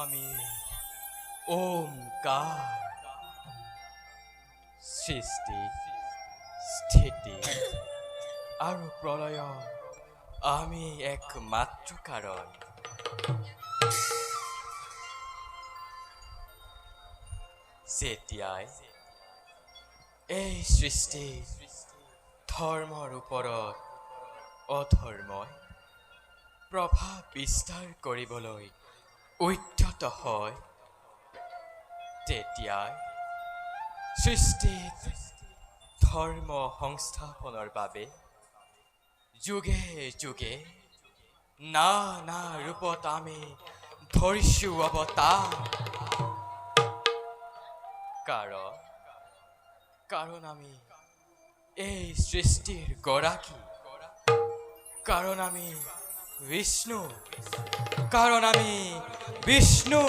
আমি ওমকাৰ সৃষ্টি স্থিতি আৰু প্ৰলয়ৰ আমি একমাত্ৰ কাৰণ। যেতিয়াই এই সৃষ্টি ধৰ্মৰ ওপৰত অধৰ্মই প্ৰভাৱ বিস্তাৰ কৰিবলৈ উদ্যত হয়, তেতিয়াই সৃষ্টিত ধৰ্ম সংস্থাপনৰ বাবে যুগে যুগে নানা ৰূপত আমি ধৰিছো অৱতাৰ। কাৰণ আমি এই সৃষ্টিৰ গৰাকী, কাৰণ আমি বিষ্ণু, কাৰণ আমি বিষ্ণু।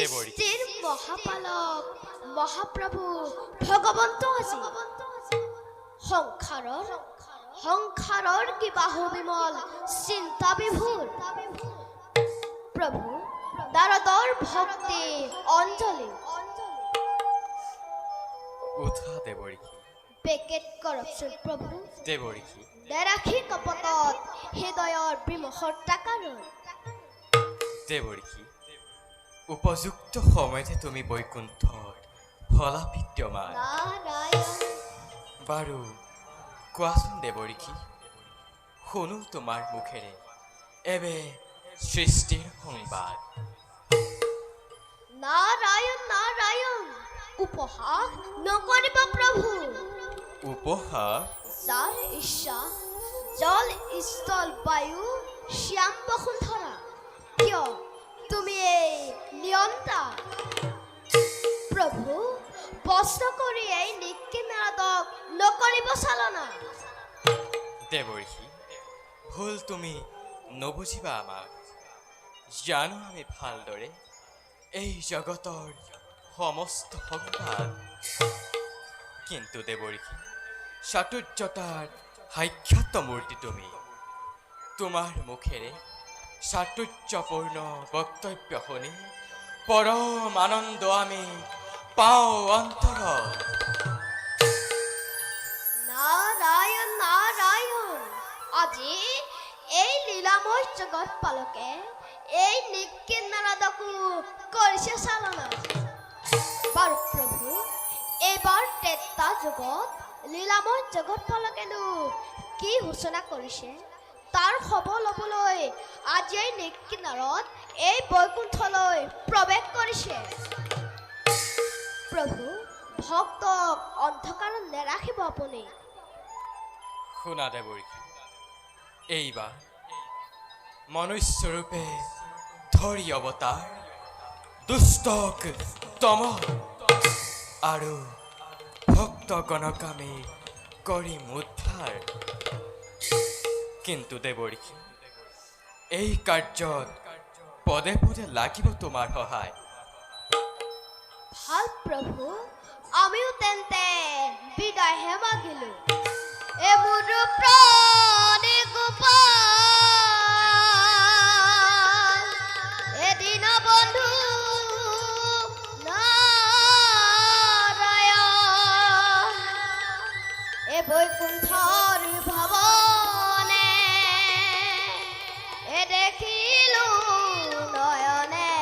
সৃষ্টিৰ মহাপালক মহাপ্ৰভু ভগৱন্ত আছে। সংসাৰৰ কিবাহু বিমল চিন্তা বিভোৰ। প্ৰভু নাৰদৰ ভক্তি অঞ্জলি উঠা দেৱৰীষি, পেকেট কৰকচোন প্ৰভু। দেৱৰীষি নেৰাখি কপটত হৃদয়ৰ বিমোহৰ তাকাৰণ। দেৱৰীষি, উপযুক্ত সময়তে তুমি বৈকুণ্ঠৰ হলা বিদ্যমান। বাৰু কোৱাচোন দেৱৰীষি, শুনো তোমাৰ মুখেৰে এবে সৃষ্টিৰ সংবাদ। নাৰায়ণ নাৰায়ণ, উপহাস নকৰিব প্ৰভু। উপহাস? যাৰ ইচ্ছা জল স্থল বায়ু শ্যাম বসুন্ধৰা, কিয় তুমি এই নিয়ন্তা? প্ৰভু প্ৰশ্ন কৰি এই নিকি নাৰদক নকৰিব চালনা। দেৱৰীষি, ভুল তুমি নবুজিবা আমাক। জানো আমি ভালদৰে এই জগতৰ সমস্ত সংবাদ। কিন্তু দেৱৰীষি, চাতুৰ্যতাৰ সাক্ষাৎ মূৰ্তি তুমি। তোমাৰ মুখেৰে চাতুৰ্যপূৰ্ণ বক্তব্য শুনি পৰম আনন্দ আমি পাওঁ অন্তৰত। নাৰায়ণ নাৰায়ণ, আজি এই লীলাময় জগত পালকে এই নিকি নাৰদকো কৰিছে চালনা। বাৰু প্ৰভু, এইবাৰ ত্ৰেতা যুগত লীলাময় জগত পালকেনো কি সূচনা কৰিছে তাৰ খবৰ ল'বলৈ আজি এই নিকি নাৰদ এই বৈকুণ্ঠলৈ প্ৰৱেশ কৰিছে। প্ৰভু ভক্তক অন্ধকাৰত নেৰাখিব আপুনি। শুনা দেৱৰ্ষি, এইবাৰ মনুষ্যৰূপে ধৰি অৱতাৰ দুষ্টক দমন আৰু ভক্তগণক আমি কৰিম উদ্ধাৰ। কিন্তু দেৱৰ্ষি, এই কাৰ্যত পদে পদে লাগিব তোমাৰ সহায়। ভাল প্ৰভু, আমিও তেন্তে বিদায়হে মাগিলো। এ মোৰ প্ৰাণে গোপাল, এদিন বন্ধু নাৰায়ণ, এ বৈকুণ্ঠৰ ভৱনে এ দেখিলো নয়নে,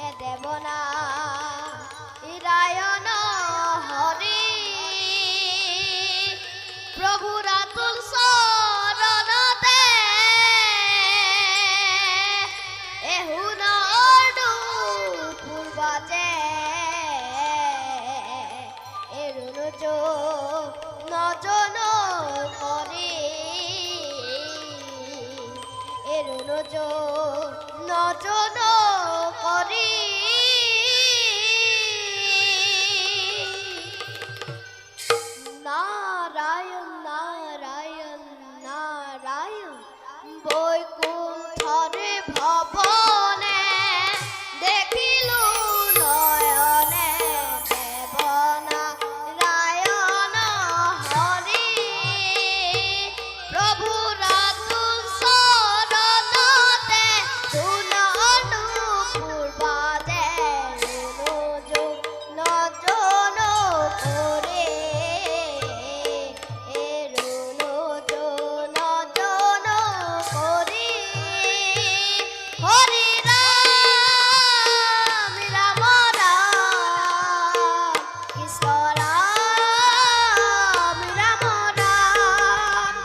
এ দেৱনা ইৰায়ণ হৰি, প্ৰভু ৰাতুল চৰণতে এ সোণৰ পূৰ্বতে এ ৰুণুজো নজন কৰি, এ ৰুণুজো নজন কৰি, নারায়ণ নারায়ণ নারায়ণ, বৈকুণ্ঠরে ভবনে দেখিলু নয়নে, দেবনা রায়ণ হরি, প্রভু রাতুল চৰণতে সোণৰ পূৰ্বতে ৰুণুজো নজন কৰি, হরি রাম রাম রাম, কৃষ্ণ রাম রাম রাম,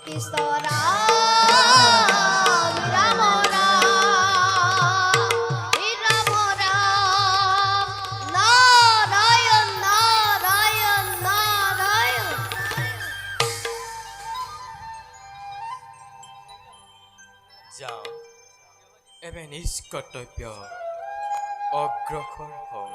কৃষ্ণ রাম রাম রাম, রাম রাম, নারায়ণ নারায়ণ নারায়ণ। যাওঁ, এবে নিজ কৰ্তব্য অগ্ৰসৰ হওঁ।